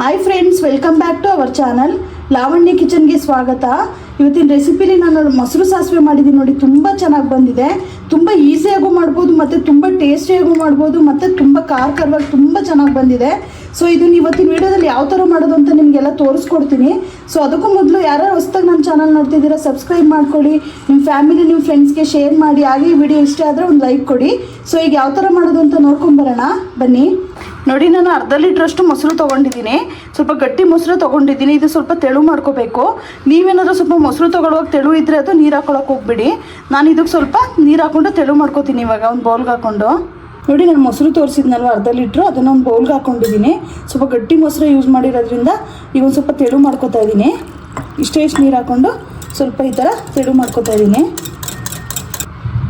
Hi friends, welcome back to our channel Lavanya ಕಿಚನ್ಗೆ ಸ್ವಾಗತ. ಇವತ್ತಿನ ರೆಸಿಪಿಲಿ ನಾನು ಮೊಸರು ಸಾಸಿವೆ ಮಾಡಿದ್ದೀನಿ ನೋಡಿ. ತುಂಬ ಚೆನ್ನಾಗಿ ಬಂದಿದೆ. ತುಂಬ ಈಸಿಯಾಗೂ ಮಾಡ್ಬೋದು ಮತ್ತು ತುಂಬ ಟೇಸ್ಟಿಯಾಗೂ ಮಾಡ್ಬೋದು ಮತ್ತು ತುಂಬ ಖಾರವಾಗಿ ತುಂಬ ಚೆನ್ನಾಗಿ ಬಂದಿದೆ. ಸೊ ಇದನ್ನು ಇವತ್ತಿನ ವೀಡಿಯೋದಲ್ಲಿ ಯಾವ ಥರ ಮಾಡೋದು ಅಂತ ನಿಮಗೆಲ್ಲ ತೋರಿಸ್ಕೊಡ್ತೀನಿ. ಸೊ ಅದಕ್ಕೂ ಮೊದಲು ಯಾರು ಹೊಸದಾಗಿ ನನ್ನ ಚಾನಲ್ ನೋಡ್ತಿದ್ದೀರಾ ಸಬ್ಸ್ಕ್ರೈಬ್ ಮಾಡ್ಕೊಳ್ಳಿ, ನಿಮ್ಮ ಫ್ಯಾಮಿಲಿ ನಿಮ್ಮ ಫ್ರೆಂಡ್ಸ್ಗೆ ಶೇರ್ ಮಾಡಿ. ಹಾಗೆ ಈ ವಿಡಿಯೋ ಇಷ್ಟ ಆದರೆ ಒಂದು ಲೈಕ್ ಕೊಡಿ. ಸೊ ಈಗ ಯಾವ ಥರ ಮಾಡೋದು ಅಂತ ನೋಡ್ಕೊಂಬರೋಣ ಬನ್ನಿ. ನೋಡಿ, ನಾನು ಅರ್ಧ ಲೀಟ್ರಷ್ಟು ಮೊಸರು ತೊಗೊಂಡಿದ್ದೀನಿ. ಸ್ವಲ್ಪ ಗಟ್ಟಿ ಮೊಸರು ತೊಗೊಂಡಿದ್ದೀನಿ. ಇದು ಸ್ವಲ್ಪ ತೆಳು ಮಾಡ್ಕೋಬೇಕು. ನೀವೇನಾದರೂ ಸ್ವಲ್ಪ ಮೊಸರು ತೊಗೊಳ್ಳುವಾಗ ತೆಳು ಇದ್ದರೆ ಅದು ನೀರು ಹಾಕೊಳ್ಳೋಕೆ ಹೋಗ್ಬಿಡಿ. ನಾನು ಇದಕ್ಕೆ ಸ್ವಲ್ಪ ನೀರು ಹಾಕ್ಕೊಂಡು ತೆಳು ಮಾಡ್ಕೋತೀನಿ. ಇವಾಗ ಒಂದು ಬೌಲ್ಗೆ ಹಾಕ್ಕೊಂಡು ನೋಡಿ, ನಾನು ಮೊಸರು ತೋರಿಸಿದ್ನಲ್ವ ಅರ್ಧ ಲೀಟ್ರು, ಅದನ್ನು ಒಂದು ಬೌಲ್ಗೆ ಹಾಕ್ಕೊಂಡಿದ್ದೀನಿ. ಸ್ವಲ್ಪ ಗಟ್ಟಿ ಮೊಸರು ಯೂಸ್ ಮಾಡಿರೋದ್ರಿಂದ ಈಗ ಒಂದು ಸ್ವಲ್ಪ ತೆಳು ಮಾಡ್ಕೋತಾ ಇದ್ದೀನಿ. ಇಷ್ಟು ನೀರು ಹಾಕ್ಕೊಂಡು ಸ್ವಲ್ಪ ಈ ಥರ ತೆಳು ಮಾಡ್ಕೋತಾ ಇದ್ದೀನಿ.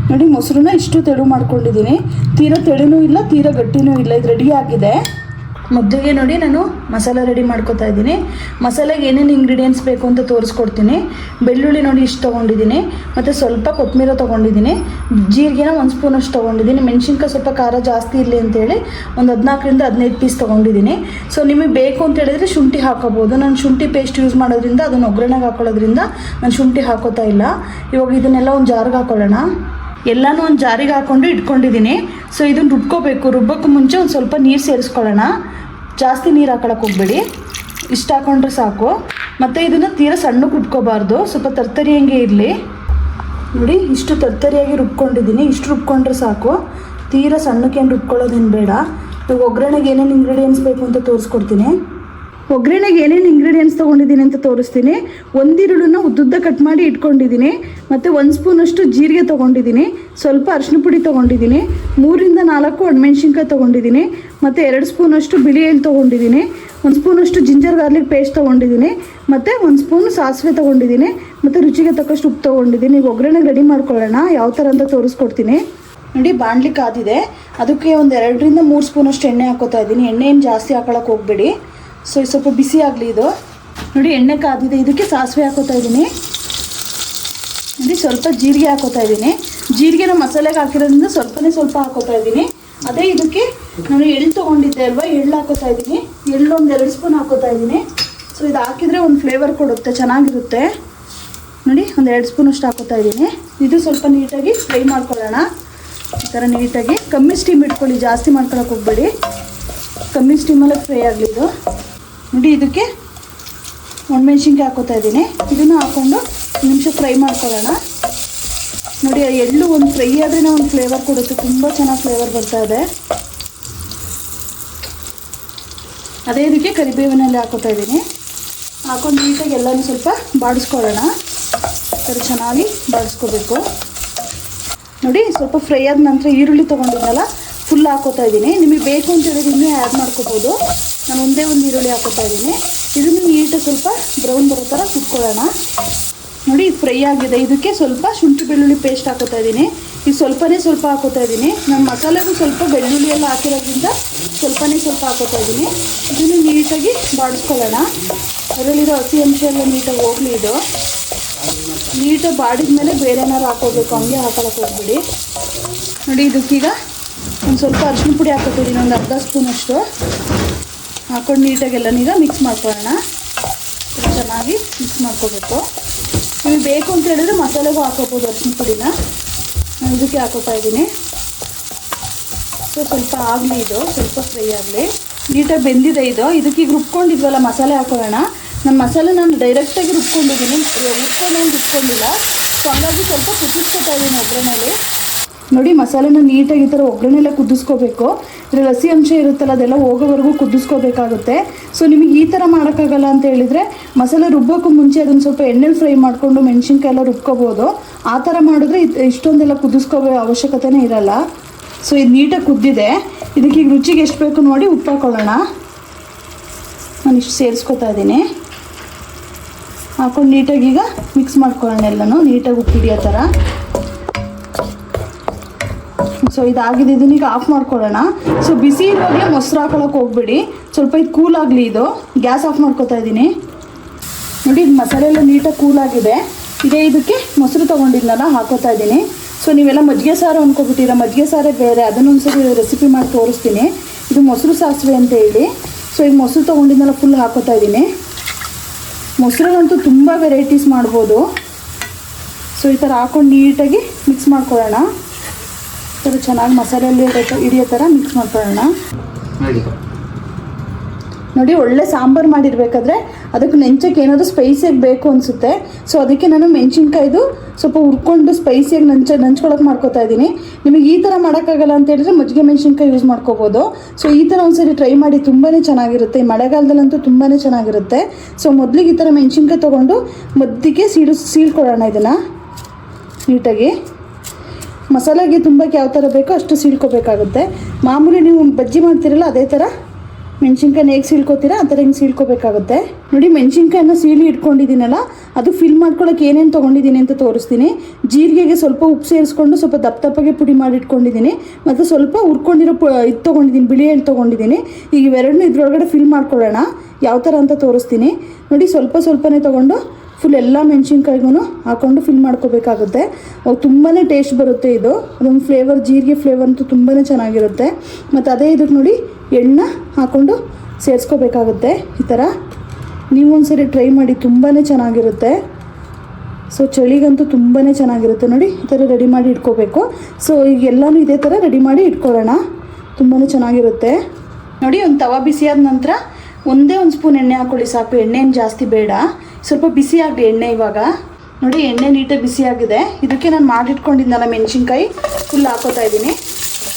ನೋಡಿ, ಮೊಸರನ್ನ ಇಷ್ಟು ತೆಳು ಮಾಡ್ಕೊಂಡಿದ್ದೀನಿ. ತೀರಾ ತೆಳುನೂ ಇಲ್ಲ, ತೀರಾ ಗಟ್ಟಿನೂ ಇಲ್ಲ. ಇದು ರೆಡಿ ಆಗಿದೆ. ಮೊದಲಿಗೆ ನೋಡಿ ನಾನು ಮಸಾಲೆ ರೆಡಿ ಮಾಡ್ಕೊತಾ ಇದ್ದೀನಿ. ಮಸಾಲೆಗೆ ಏನೇನು ಇಂಗ್ರೀಡಿಯೆಂಟ್ಸ್ ಬೇಕು ಅಂತ ತೋರಿಸ್ಕೊಡ್ತೀನಿ. ಬೆಳ್ಳುಳ್ಳಿ ನೋಡಿ ಇಷ್ಟು ತೊಗೊಂಡಿದ್ದೀನಿ, ಮತ್ತು ಸ್ವಲ್ಪ ಕೊತ್ತಂಬರಿ ತೊಗೊಂಡಿದ್ದೀನಿ. ಜೀರಿಗೆನ 1 ಸ್ಪೂನಷ್ಟು ತೊಗೊಂಡಿದ್ದೀನಿ. ಮೆಣಸಿನ್ಕಾಯಿ ಸ್ವಲ್ಪ ಖಾರ ಜಾಸ್ತಿ ಇರಲಿ ಅಂತೇಳಿ ಒಂದು 14ರಿಂದ 15 ಪೀಸ್ ತೊಗೊಂಡಿದ್ದೀನಿ. ಸೊ ನಿಮಗೆ ಬೇಕು ಅಂತ ಹೇಳಿದ್ರೆ ಶುಂಠಿ ಹಾಕೋಬೋದು. ನಾನು ಶುಂಠಿ ಪೇಸ್ಟ್ ಯೂಸ್ ಮಾಡೋದ್ರಿಂದ, ಅದನ್ನು ಒಗ್ಗರಣೆಗೆ ಹಾಕೊಳ್ಳೋದ್ರಿಂದ ನಾನು ಶುಂಠಿ ಹಾಕೋತಾ ಇಲ್ಲ. ಇವಾಗ ಇದನ್ನೆಲ್ಲ ಒಂದು ಜಾರ್ಗೆ ಹಾಕೊಳ್ಳೋಣ. ಎಲ್ಲನೂ ಒಂದು ಜಾರಿಗೆ ಹಾಕ್ಕೊಂಡು ಇಟ್ಕೊಂಡಿದ್ದೀನಿ. ಸೊ ಇದನ್ನು ರುಬ್ಕೋಬೇಕು. ರುಬ್ಬೋಕ್ಕೆ ಮುಂಚೆ ಒಂದು ಸ್ವಲ್ಪ ನೀರು ಸೇರಿಸ್ಕೊಳ್ಳೋಣ. ಜಾಸ್ತಿ ನೀರು ಹಾಕೊಳ್ಳೋಕೆ ಹೋಗ್ಬೇಡಿ, ಇಷ್ಟು ಹಾಕ್ಕೊಂಡ್ರೆ ಸಾಕು. ಮತ್ತು ಇದನ್ನು ತೀರಾ ಸಣ್ಣಕ್ಕೆ ರುಬ್ಕೋಬಾರ್ದು, ಸ್ವಲ್ಪ ತರ್ತರಿಯಂಗೆ ಇರಲಿ. ನೋಡಿ, ಇಷ್ಟು ತರ್ತರಿಯಾಗಿ ರುಬ್ಕೊಂಡಿದ್ದೀನಿ. ಇಷ್ಟು ರುಬ್ಕೊಂಡ್ರೆ ಸಾಕು, ತೀರಾ ಸಣ್ಣಕ್ಕೇನು ರುಬ್ಕೊಳ್ಳೋದೇನು ಬೇಡ. ಇವಾಗ ಒಗ್ಗರಣೆಗೆ ಏನೇನು ಇಂಗ್ರೀಡಿಯೆಂಟ್ಸ್ ಬೇಕು ಅಂತ ತೋರಿಸ್ಕೊಡ್ತೀನಿ. ಒಗ್ಗರಣೆಗೆ ಏನೇನು ಇಂಗ್ರೀಡಿಯೆಂಟ್ಸ್ ತೊಗೊಂಡಿದ್ದೀನಿ ಅಂತ ತೋರಿಸ್ತೀನಿ. 1 ಈರುಳ್ಳನ್ನ ಉದ್ದುದ್ದ ಕಟ್ ಮಾಡಿ ಇಟ್ಕೊಂಡಿದ್ದೀನಿ, ಮತ್ತು 1 ಸ್ಪೂನಷ್ಟು ಜೀರಿಗೆ ತೊಗೊಂಡಿದ್ದೀನಿ, ಸ್ವಲ್ಪ ಅರಿಶಿನ ಪುಡಿ ತೊಗೊಂಡಿದ್ದೀನಿ, 3ರಿಂದ 4 ಒಣಮೆಣ್ಸಿನ್ಕಾಯಿ ತೊಗೊಂಡಿದ್ದೀನಿ, ಮತ್ತು 2 ಸ್ಪೂನಷ್ಟು ಬಿಳಿ ಎಳ್ಳು ತೊಗೊಂಡಿದ್ದೀನಿ, 1 ಸ್ಪೂನಷ್ಟು ಜಿಂಜರ್ ಗಾರ್ಲಿಕ್ ಪೇಸ್ಟ್ ತೊಗೊಂಡಿದ್ದೀನಿ, ಮತ್ತು 1 ಸ್ಪೂನ್ ಸಾಸಿವೆ ತೊಗೊಂಡಿದ್ದೀನಿ, ಮತ್ತು ರುಚಿಗೆ ತಕ್ಕಷ್ಟು ಉಪ್ಪು ತೊಗೊಂಡಿದ್ದೀನಿ. ಈಗ ಒಗ್ಗರಣೆಗೆ ರೆಡಿ ಮಾಡ್ಕೊಳ್ಳೋಣ. ಯಾವ ಥರ ಅಂತ ತೋರಿಸ್ಕೊಡ್ತೀನಿ. ನೋಡಿ, ಬಾಣಲಿ ಕಾದಿದೆ. ಅದಕ್ಕೆ ಒಂದು 2ರಿಂದ 3 ಸ್ಪೂನಷ್ಟು ಎಣ್ಣೆ ಹಾಕೋತಾ ಇದ್ದೀನಿ. ಎಣ್ಣೆ ಏನು ಜಾಸ್ತಿ ಹಾಕೊಳ್ಳೋಕೆ ಹೋಗಬೇಡಿ. ಸೊ ಸ್ವಲ್ಪ ಬಿಸಿ ಆಗಲಿ ಇದು. ನೋಡಿ, ಎಣ್ಣೆ ಕಾದಿದೆ. ಇದಕ್ಕೆ ಸಾಸಿವೆ ಹಾಕೋತಾ ಇದ್ದೀನಿ. ನೋಡಿ, ಸ್ವಲ್ಪ ಜೀರಿಗೆ ಹಾಕೋತಾ ಇದ್ದೀನಿ. ಜೀರಿಗೆನ ಮಸಾಲೆಗೆ ಹಾಕಿರೋದ್ರಿಂದ ಸ್ವಲ್ಪ ಹಾಕೋತಾ ಇದ್ದೀನಿ. ಅದೇ ಇದಕ್ಕೆ ನಾನು ಎಳ್ಳು ತೊಗೊಂಡಿದ್ದೆ ಅಲ್ವಾ, ಎಳ್ಳು ಹಾಕೋತಾ ಇದ್ದೀನಿ. ಎಳ್ಳು ಒಂದು 2 ಸ್ಪೂನ್ ಹಾಕೋತಾ ಇದ್ದೀನಿ. ಸೊ ಇದು ಹಾಕಿದರೆ ಒಂದು ಫ್ಲೇವರ್ ಕೊಡುತ್ತೆ, ಚೆನ್ನಾಗಿರುತ್ತೆ. ನೋಡಿ, ಒಂದು 2 ಸ್ಪೂನಷ್ಟು ಹಾಕೋತಾ ಇದ್ದೀನಿ. ಇದು ಸ್ವಲ್ಪ ನೀಟಾಗಿ ಫ್ರೈ ಮಾಡ್ಕೊಳ್ಳೋಣ. ಈ ಥರ ನೀಟಾಗಿ ಕಮ್ಮಿ ಸ್ಟೀಮ್ ಇಟ್ಕೊಳ್ಳಿ, ಜಾಸ್ತಿ ಮಾಡ್ಕೊಳಕ್ಕೆ ಹೋಗಬೇಡಿ. ಕಮ್ಮಿ ಸ್ಟೀಮಲ್ಲೇ ಫ್ರೈ ಆಗಲಿ ಇದು. ನೋಡಿ, ಇದಕ್ಕೆ ಒಣಮೆಣ್ಸಿನ್ಕಾಯಿ ಹಾಕೋತಾ ಇದ್ದೀನಿ. ಇದನ್ನು ಹಾಕ್ಕೊಂಡು 1 ನಿಮಿಷ ಫ್ರೈ ಮಾಡ್ಕೊಳ್ಳೋಣ. ನೋಡಿ, ಎಳ್ಳು ಒಂದು ಫ್ರೈ ಆದ್ರೇ ಒಂದು ಫ್ಲೇವರ್ ಕೊಡುತ್ತೆ, ತುಂಬ ಚೆನ್ನಾಗಿ ಫ್ಲೇವರ್ ಬರ್ತಾ ಇದೆ. ಅದೇ ಇದಕ್ಕೆ ಕರಿಬೇವಿನಲ್ಲಿ ಹಾಕೋತಾ ಇದ್ದೀನಿ. ಹಾಕೊಂಡು ನೀಟಾಗಿ ಎಲ್ಲನೂ ಸ್ವಲ್ಪ ಬಾಡಿಸ್ಕೊಳ್ಳೋಣ. ಸರಿ, ಚೆನ್ನಾಗಿ ಬಾಡಿಸ್ಕೋಬೇಕು. ನೋಡಿ, ಸ್ವಲ್ಪ ಫ್ರೈ ಆದ ನಂತರ ಈರುಳ್ಳಿ ತೊಗೊಂಡಿದ್ನಲ್ಲ ಫುಲ್ ಹಾಕೋತಾ ಇದ್ದೀನಿ. ನಿಮಗೆ ಬೇಕು ಅಂತ ಹೇಳಿದ್ರೆ ಇನ್ನೂ ಆ್ಯಡ್ ಮಾಡ್ಕೋಬೋದು. ನಾನು ಒಂದೇ ಒಂದು ಈರುಳ್ಳಿ ಹಾಕೋತಾ ಇದ್ದೀನಿ. ಇದನ್ನು ನೀಟಾಗಿ ಸ್ವಲ್ಪ ಬ್ರೌನ್ ಬರೋ ಥರ ಕುಟ್ಕೊಳ್ಳೋಣ. ನೋಡಿ, ಇದು ಫ್ರೈ ಆಗಿದೆ. ಇದಕ್ಕೆ ಸ್ವಲ್ಪ ಶುಂಠಿ ಬೆಳ್ಳುಳ್ಳಿ ಪೇಸ್ಟ್ ಹಾಕೋತಾ ಇದ್ದೀನಿ. ಇದು ಸ್ವಲ್ಪ ಹಾಕೋತಾ ಇದ್ದೀನಿ. ನಾನು ಮಸಾಲೆಗೂ ಸ್ವಲ್ಪ ಬೆಳ್ಳುಳ್ಳಿ ಎಲ್ಲ ಹಾಕಿರೋದ್ರಿಂದ ಸ್ವಲ್ಪ ಹಾಕೋತಾ ಇದ್ದೀನಿ. ಇದನ್ನು ನೀಟಾಗಿ ಬಾಡಿಸ್ಕೊಳ್ಳೋಣ. ಅದರಲ್ಲಿರೋ ಹಸಿ ಅಂಶ ಎಲ್ಲ ನೀಟಾಗಿ ಹೋಗಲಿ. ಇದು ನೀಟಾಗಿ ಬಾಡಿದ ಮೇಲೆ ಬೇರೆ ಏನಾರು ಹಾಕೋಬೇಕು, ಹಂಗೆ ಹಾಕೊಳ್ಳೋಕೆ ಹೋಗ್ಬಿಡಿ. ನೋಡಿ, ಇದಕ್ಕೀಗ ಒಂದು ಸ್ವಲ್ಪ ಅರಿಶಿನ ಪುಡಿ ಹಾಕೋತಿದ್ದೀನಿ, ಒಂದು ಅರ್ಧ ಸ್ಪೂನಷ್ಟು ಹಾಕೊಂಡು ನೀಟಾಗಿ ಎಲ್ಲನೀಗ ಮಿಕ್ಸ್ ಮಾಡ್ಕೊಳ್ಳೋಣ. ಚೆನ್ನಾಗಿ ಮಿಕ್ಸ್ ಮಾಡ್ಕೋಬೇಕು. ನಿಮಗೆ ಬೇಕು ಅಂತ ಹೇಳಿದ್ರೆ ಮಸಾಲೆಗೂ ಹಾಕೋಬೋದು ಅರಿಶಿನ ಪುಡಿನ. ನಾನು ಇದಕ್ಕೆ ಹಾಕೋತಾ ಇದ್ದೀನಿ. ಸೊ ಸ್ವಲ್ಪ ಆಗಲಿ, ಇದು ಸ್ವಲ್ಪ ಫ್ರೈ ಆಗಲಿ. ನೀಟಾಗಿ ಬೆಂದಿದೆ ಇದು. ಇದಕ್ಕೆ ಈಗ ರುಬ್ಕೊಂಡಿದ್ವಲ್ಲ ಮಸಾಲೆ ಹಾಕೊಳ್ಳೋಣ. ನಾನು ಡೈರೆಕ್ಟಾಗಿ ರುಬ್ಕೊಂಡಿದ್ದೀನಿ, ರುಬ್ಕೊಂಡಿಲ್ಲ. ಸೊ ಹಂಗಾಗಿ ಸ್ವಲ್ಪ ಕುದಿಸ್ಕೊತಾ ಇದ್ದೀನಿ ಒಗ್ಗರಣೆಯಲ್ಲಿ. ನೋಡಿ, ಮಸಾಲೆನ ನೀಟಾಗಿ ಈ ಥರ ಒಗ್ಗರಣೆಲ್ಲ ಕುದಿಸ್ಕೋಬೇಕು. ಇದರಲ್ಲಿ ಹಸಿ ಅಂಶ ಇರುತ್ತಲ್ಲ, ಅದೆಲ್ಲ ಹೋಗೋವರೆಗೂ ಕುದಿಸ್ಕೋಬೇಕಾಗುತ್ತೆ. ಸೊ ನಿಮಗೆ ಈ ಥರ ಮಾಡೋಕ್ಕಾಗಲ್ಲ ಅಂತ ಹೇಳಿದರೆ ಮಸಾಲೆ ರುಬ್ಬೋಕ್ಕೂ ಮುಂಚೆ ಅದನ್ನು ಸ್ವಲ್ಪ ಎಣ್ಣೆಲಿ ಫ್ರೈ ಮಾಡಿಕೊಂಡು ಮೆಣಸಿನ್ಕಾಯಿ ಎಲ್ಲ ರುಬ್ಕೋಬೋದು. ಆ ಥರ ಮಾಡಿದ್ರೆ ಇಷ್ಟೊಂದೆಲ್ಲ ಕುದಿಸ್ಕೋಬೋ ಅವಶ್ಯಕತೆನೇ ಇರಲ್ಲ. ಸೊ ಇದು ನೀಟಾಗಿ ಕುದ್ದಿದೆ. ಇದಕ್ಕೆ ಈಗ ರುಚಿಗೆ ಎಷ್ಟು ಬೇಕು ನೋಡಿ ಉಪ್ಪು ಹಾಕೊಳ್ಳೋಣ. ನಾನು ಇಷ್ಟು ಸೇರಿಸ್ಕೊತಾ ಇದ್ದೀನಿ. ಹಾಕೊಂಡು ನೀಟಾಗಿ ಈಗ ಮಿಕ್ಸ್ ಮಾಡ್ಕೊಳ್ಳೋಣ. ಎಲ್ಲನೂ ನೀಟಾಗಿ ಉಪ್ಪು ಹಿಡಿಯೋ ಥರ. ಸೊ ಇದಾಗಿದೆ. ಇದನ್ನ ಈಗ ಆಫ್ ಮಾಡ್ಕೊಳ್ಳೋಣ. ಸೊ ಬಿಸಿ ಇರುವಾಗಲೇ ಮೊಸರು ಹಾಕೊಳ್ಳೋಕೆ ಹೋಗ್ಬೇಡಿ, ಸ್ವಲ್ಪ ಇದು ಕೂಲ್ ಆಗಲಿ. ಇದು ಗ್ಯಾಸ್ ಆಫ್ ಮಾಡ್ಕೊತಾ ಇದ್ದೀನಿ. ನೋಡಿ, ಇದು ಮಸಾಲೆ ಎಲ್ಲ ನೀಟಾಗಿ ಕೂಲ್ ಆಗಿದೆ. ಇದೇ ಇದಕ್ಕೆ ಮೊಸರು ತೊಗೊಂಡಿದ್ನಲ್ಲ ಹಾಕೋತಾ ಇದ್ದೀನಿ. ಸೊ ನೀವೆಲ್ಲ ಮಜ್ಜಿಗೆ ಸಾರು ಅಂದ್ಕೊಬಿಟ್ಟಿರ, ಮಜ್ಜಿಗೆ ಸಾರೇ ಬೇರೆ. ಅದನ್ನೊಂದ್ಸರಿ ರೆಸಿಪಿ ಮಾಡಿ ತೋರಿಸ್ತೀನಿ. ಇದು ಮೊಸರು ಸಾಸಿವೆ ಅಂತ ಹೇಳಿ. ಸೊ ಈಗ ಮೊಸರು ತೊಗೊಂಡಿದ್ದೆಲ್ಲ ಫುಲ್ ಹಾಕೋತಾ ಇದ್ದೀನಿ. ಮೊಸರಲ್ಲಂತೂ ತುಂಬ ವೆರೈಟೀಸ್ ಮಾಡ್ಬೋದು. ಸೊ ಈ ಥರ ಹಾಕೊಂಡು ನೀಟಾಗಿ ಮಿಕ್ಸ್ ಮಾಡ್ಕೊಳ್ಳೋಣ. ಈ ಥರ ಚೆನ್ನಾಗಿ ಮಸಾಲೆಯಲ್ಲಿ ಹಿಡಿಯೋ ಥರ ಮಿಕ್ಸ್ ಮಾಡ್ಕೊಳ್ಳೋಣ. ನೋಡಿ, ಒಳ್ಳೆ ಸಾಂಬಾರು ಮಾಡಿರಬೇಕಾದ್ರೆ ಅದಕ್ಕೆ ನೆಂಚಕ್ಕೆ ಏನಾದರೂ ಸ್ಪೈಸಿಯಾಗಿ ಬೇಕು ಅನಿಸುತ್ತೆ. ಸೊ ಅದಕ್ಕೆ ನಾನು ಮೆಣಸಿನ್ಕಾಯ್ದು ಸ್ವಲ್ಪ ಹುರ್ಕೊಂಡು ಸ್ಪೈಸಿಯಾಗಿ ನಂಚ್ಕೊಳಕ್ಕೆ ಮಾಡ್ಕೋತಾ ಇದ್ದೀನಿ. ನಿಮಗೆ ಈ ಥರ ಮಾಡೋಕ್ಕಾಗಲ್ಲ ಅಂತ ಹೇಳಿದ್ರೆ ಮಜ್ಜಿಗೆ ಮೆಣಸಿನ್ಕಾಯಿ ಯೂಸ್ ಮಾಡ್ಕೋಬೋದು. ಸೊ ಈ ಥರ ಒಂದ್ಸರಿ ಟ್ರೈ ಮಾಡಿ, ತುಂಬಾ ಚೆನ್ನಾಗಿರುತ್ತೆ. ಈ ಮಳೆಗಾಲದಲ್ಲಂತೂ ತುಂಬಾ ಚೆನ್ನಾಗಿರುತ್ತೆ. ಸೊ ಮೊದಲಿಗೆ ಈ ಥರ ಮೆಣಸಿನ್ಕಾಯಿ ತೊಗೊಂಡು ಮದ್ದಿಗೆ ಸೀಳ್ಕೊಳ್ಳೋಣ. ಇದನ್ನು ನೀಟಾಗಿ ಮಸಾಲೆಗೆ ತುಂಬಕ್ಕೆ ಯಾವ ಥರ ಬೇಕೋ ಅಷ್ಟು ಸೀಳ್ಕೊಬೇಕಾಗುತ್ತೆ. ಮಾಮೂಲಿ ನೀವು ಬಜ್ಜಿ ಮಾಡ್ತೀರಲ್ಲ ಅದೇ ಥರ ಮೆಣಸಿನ್ಕಾಯಿನ ಹೇಗೆ ಸೀಳ್ಕೊತೀರಾ ಆ ಥರ ಹಿಂಗೆ ಸೀಳ್ಕೊಬೇಕಾಗುತ್ತೆ. ನೋಡಿ, ಮೆಣಸಿನ್ಕಾಯಿನ ಸೀಳಿ ಇಟ್ಕೊಂಡಿದ್ದೀನಲ್ಲ, ಅದು ಫಿಲ್ ಮಾಡ್ಕೊಳ್ಳೋಕೆ ಏನೇನು ತೊಗೊಂಡಿದ್ದೀನಿ ಅಂತ ತೋರಿಸ್ತೀನಿ. ಜೀರಿಗೆಗೆ ಸ್ವಲ್ಪ ಉಪ್ಪು ಸೇರಿಸ್ಕೊಂಡು ಸ್ವಲ್ಪ ದಪ್ಪಗೆ ಪುಡಿ ಮಾಡಿ ಇಟ್ಕೊಂಡಿದ್ದೀನಿ. ಮತ್ತು ಸ್ವಲ್ಪ ಹುರ್ಕೊಂಡಿರೋ ಇದು ತೊಗೊಂಡಿದ್ದೀನಿ, ಬಿಳಿ ಎಳ್ಳು ತೊಗೊಂಡಿದ್ದೀನಿ. ಈಗ ಇವೆರಡನ್ನೂ ಇದ್ರೊಳಗಡೆ ಫಿಲ್ ಮಾಡ್ಕೊಳ್ಳೋಣ. ಯಾವ ಥರ ಅಂತ ತೋರಿಸ್ತೀನಿ. ನೋಡಿ, ಸ್ವಲ್ಪನೇ ತೊಗೊಂಡು ಫುಲ್ ಎಲ್ಲ ಮೆಣಸಿನ್ಕಾಯಿಗೂ ಹಾಕ್ಕೊಂಡು ಫಿಲ್ ಮಾಡ್ಕೋಬೇಕಾಗುತ್ತೆ. ಅವು ತುಂಬಾ ಟೇಸ್ಟ್ ಬರುತ್ತೆ. ಇದು ಅದೊಂದು ಫ್ಲೇವರ್, ಜೀರಿಗೆ ಫ್ಲೇವರ್ ಅಂತೂ ತುಂಬಾ ಚೆನ್ನಾಗಿರುತ್ತೆ. ಮತ್ತು ಅದೇ ಇದಕ್ಕೆ ನೋಡಿ ಎಣ್ಣೆ ಹಾಕ್ಕೊಂಡು ಸೇರಿಸ್ಕೋಬೇಕಾಗುತ್ತೆ. ಈ ಥರ ನೀವು ಒಂದ್ಸರಿ ಟ್ರೈ ಮಾಡಿ, ತುಂಬಾ ಚೆನ್ನಾಗಿರುತ್ತೆ. ಸೊ ಚಳಿಗಂತೂ ತುಂಬಾ ಚೆನ್ನಾಗಿರುತ್ತೆ. ನೋಡಿ, ಈ ಥರ ರೆಡಿ ಮಾಡಿ ಇಟ್ಕೋಬೇಕು. ಸೊ ಈಗ ಎಲ್ಲನೂ ಇದೇ ಥರ ರೆಡಿ ಮಾಡಿ ಇಟ್ಕೊಳ್ಳೋಣ. ತುಂಬಾ ಚೆನ್ನಾಗಿರುತ್ತೆ. ನೋಡಿ, ಒಂದು ತವಾ ಬಿಸಿಯಾದ ನಂತರ ಒಂದೇ ಒಂದು ಸ್ಪೂನ್ ಎಣ್ಣೆ ಹಾಕ್ಕೊಳ್ಳಿ ಸಾಕು. ಎಣ್ಣೆ ಏನು ಜಾಸ್ತಿ ಬೇಡ. ಸ್ವಲ್ಪ ಬಿಸಿ ಆಗಲಿ ಎಣ್ಣೆ. ಇವಾಗ ನೋಡಿ, ಎಣ್ಣೆ ನೀಟಾಗಿ ಬಿಸಿಯಾಗಿದೆ. ಇದಕ್ಕೆ ನಾನು ಮಾಡಿಟ್ಕೊಂಡಿದ್ದೆನಲ್ಲ ಮೆಣಸಿನ್ಕಾಯಿ ಫುಲ್ ಹಾಕೋತಾ ಇದ್ದೀನಿ.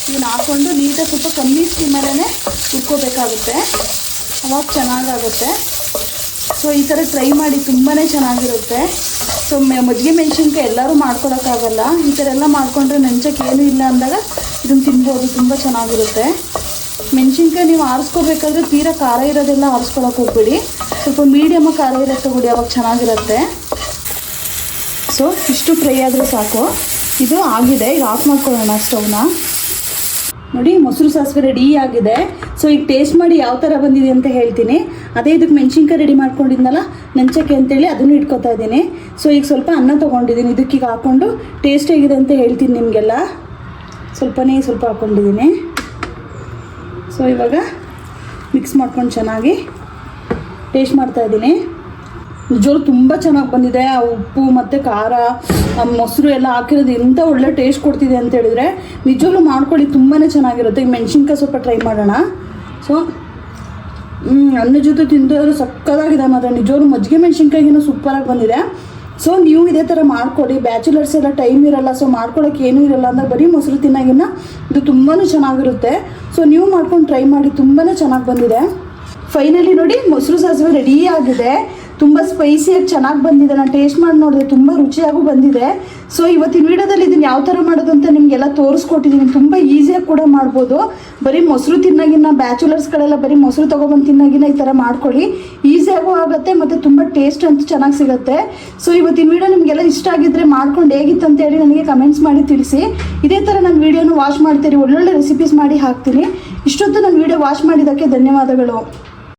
ಇದನ್ನು ಹಾಕ್ಕೊಂಡು ನೀಟಾಗಿ ಸ್ವಲ್ಪ ಕಮ್ಮಿ ಸ್ಟೀಮಲ್ಲೇ ಹುರ್ಕೋಬೇಕಾಗುತ್ತೆ. ಅವಾಗ ಚೆನ್ನಾಗಾಗುತ್ತೆ. ಸೊ ಈ ಥರ ಟ್ರೈ ಮಾಡಿ, ತುಂಬಾ ಚೆನ್ನಾಗಿರುತ್ತೆ. ಸೊ ಮಜ್ಜಿಗೆ ಮೆಣಸಿನ್ಕಾಯಿ ಎಲ್ಲರೂ ಮಾಡ್ಕೊಳಕ್ಕಾಗಲ್ಲ. ಈ ಥರ ಎಲ್ಲ ಮಾಡಿಕೊಂಡ್ರೆ ನೆಂಚಕ್ಕೆ ಏನೂ ಇಲ್ಲ ಅಂದಾಗ ಇದನ್ನು ತಿನ್ಬೋದು. ತುಂಬ ಚೆನ್ನಾಗಿರುತ್ತೆ. ಮೆಣಸಿನ್ಕಾಯಿ ನೀವು ಆರಿಸ್ಕೋಬೇಕಾದ್ರೆ ತೀರಾ ಖಾರ ಇರೋದೆಲ್ಲ ಆರಿಸ್ಕೊಳಕ್ಕೆ ಹೋಗ್ಬೇಡಿ. ಸ್ವಲ್ಪ ಮೀಡಿಯಮ್ ಖಾರ ಇರೋದು ತಗೊಳ್ಳಿ, ಅವಾಗ ಚೆನ್ನಾಗಿರುತ್ತೆ. ಸೊ ಇಷ್ಟು ಫ್ರೈ ಆದರೆ ಸಾಕು. ಇದು ಆಗಿದೆ. ಈಗ ಆಫ್ ಮಾಡ್ಕೊಳ್ಳೋಣ ಸ್ಟವ್ನ. ನೋಡಿ, ಮೊಸರು ಸಾಸಿವೆ ರೆಡಿ ಆಗಿದೆ. ಸೊ ಈಗ ಟೇಸ್ಟ್ ಮಾಡಿ ಯಾವ ಥರ ಬಂದಿದೆ ಅಂತ ಹೇಳ್ತೀನಿ. ಅದೇ ಇದಕ್ಕೆ ಮೆಣಸಿನ್ಕಾಯಿ ರೆಡಿ ಮಾಡ್ಕೊಂಡಿದ್ನಲ್ಲ ನೆಂಚಕ್ಕೆ ಅಂತೇಳಿ, ಅದನ್ನು ಇಟ್ಕೊತಾ ಇದ್ದೀನಿ. ಸೊ ಈಗ ಸ್ವಲ್ಪ ಅನ್ನ ತೊಗೊಂಡಿದ್ದೀನಿ. ಇದಕ್ಕೀಗ ಹಾಕ್ಕೊಂಡು ಟೇಸ್ಟ್ ಹೇಗಿದೆ ಅಂತ ಹೇಳ್ತೀನಿ ನಿಮಗೆಲ್ಲ. ಸ್ವಲ್ಪ ಹಾಕ್ಕೊಂಡಿದ್ದೀನಿ. ಸೊ ಇವಾಗ ಮಿಕ್ಸ್ ಮಾಡ್ಕೊಂಡು ಚೆನ್ನಾಗಿ ಟೇಸ್ಟ್ ಮಾಡ್ತಾಯಿದ್ದೀನಿ. ನಿಜವಾಗ್ಲೂ ತುಂಬ ಚೆನ್ನಾಗಿ ಬಂದಿದೆ. ಆ ಉಪ್ಪು ಮತ್ತು ಖಾರ, ಮೊಸರು ಎಲ್ಲ ಹಾಕಿರೋದು ಎಂಥ ಒಳ್ಳೆ ಟೇಸ್ಟ್ ಕೊಡ್ತಿದೆ ಅಂತ ಹೇಳಿದ್ರೆ ನಿಜವಾಗ್ಲೂ ಮಾಡ್ಕೊಳ್ಳಿ, ತುಂಬಾ ಚೆನ್ನಾಗಿರುತ್ತೆ. ಈಗ ಮೆಣಸಿನ್ಕಾಯಿ ಸ್ವಲ್ಪ ಟ್ರೈ ಮಾಡೋಣ. ಸೊ ಅನ್ನ ಜೊತೆ ತಿಂದವರು ಸಕ್ಕತ್ತಾಗಿದೆ. ಮಾತ್ರ ನಿಜವಾಗ್ಲೂ ಮಜ್ಜಿಗೆ ಮೆಣಸಿನ್ಕಾಯಿಗಿನ ಸೂಪರಾಗಿ ಬಂದಿದೆ. ಸೊ ನೀವು ಇದೇ ಥರ ಮಾಡ್ಕೊಡಿ. ಬ್ಯಾಚುಲರ್ಸ್ ಎಲ್ಲ ಟೈಮ್ ಇರಲ್ಲ, ಸೊ ಮಾಡ್ಕೊಳಕ್ಕೆ ಏನೂ ಇರಲ್ಲ ಅಂದರೆ ಬರೀ ಮೊಸರು ತಿನ್ನಾಗಿನ ಇದು ತುಂಬಾ ಚೆನ್ನಾಗಿರುತ್ತೆ. ಸೊ ನೀವು ಮಾಡ್ಕೊಂಡು ಟ್ರೈ ಮಾಡಿ, ತುಂಬಾ ಚೆನ್ನಾಗಿ ಬಂದಿದೆ. ಫೈನಲಿ ನೋಡಿ, ಮೊಸರು ಸಾಸಿವೆ ರೆಡಿ ಆಗಿದೆ. ತುಂಬ ಸ್ಪೈಸಿಯಾಗಿ ಚೆನ್ನಾಗಿ ಬಂದಿದೆ. ನಾನು ಟೇಸ್ಟ್ ಮಾಡಿ ನೋಡಿದೆ, ತುಂಬ ರುಚಿಯಾಗೂ ಬಂದಿದೆ. ಸೊ ಇವತ್ತಿನ ವೀಡಿಯೋದಲ್ಲಿ ಇದನ್ನು ಯಾವ ಥರ ಮಾಡೋದು ಅಂತ ನಿಮಗೆಲ್ಲ ತೋರಿಸ್ಕೊಟ್ಟಿದ್ದೀನಿ. ತುಂಬ ಈಸಿಯಾಗಿ ಕೂಡ ಮಾಡ್ಬೋದು. ಬರೀ ಮೊಸರು ತಿನ್ನಾಗಿನ ಬ್ಯಾಚುಲರ್ಸ್ಗಳೆಲ್ಲ ಬರೀ ಮೊಸರು ತೊಗೊಬಂದು ತಿನ್ನಾಗಿನ ಈ ಥರ ಮಾಡ್ಕೊಳ್ಳಿ. ಈಸಿಯಾಗೂ ಆಗುತ್ತೆ ಮತ್ತು ತುಂಬ ಟೇಸ್ಟ್ ಅಂತೂ ಚೆನ್ನಾಗಿ ಸಿಗುತ್ತೆ. ಸೊ ಇವತ್ತಿನ ವೀಡಿಯೋ ನಿಮಗೆಲ್ಲ ಇಷ್ಟ ಆಗಿದ್ದರೆ ಮಾಡ್ಕೊಂಡು ಹೇಗಿತ್ತು ಅಂತೇಳಿ ನನಗೆ ಕಮೆಂಟ್ಸ್ ಮಾಡಿ ತಿಳಿಸಿ. ಇದೇ ಥರ ನಾನು ವೀಡಿಯೋನ ವಾಚ್ ಮಾಡ್ತೀರಿ, ಒಳ್ಳೊಳ್ಳೆ ರೆಸಿಪೀಸ್ ಮಾಡಿ ಹಾಕ್ತೀನಿ. ಇಷ್ಟೊತ್ತು ನಾನು ವೀಡಿಯೋ ವಾಚ್ ಮಾಡಿದ್ದಕ್ಕೆ ಧನ್ಯವಾದಗಳು.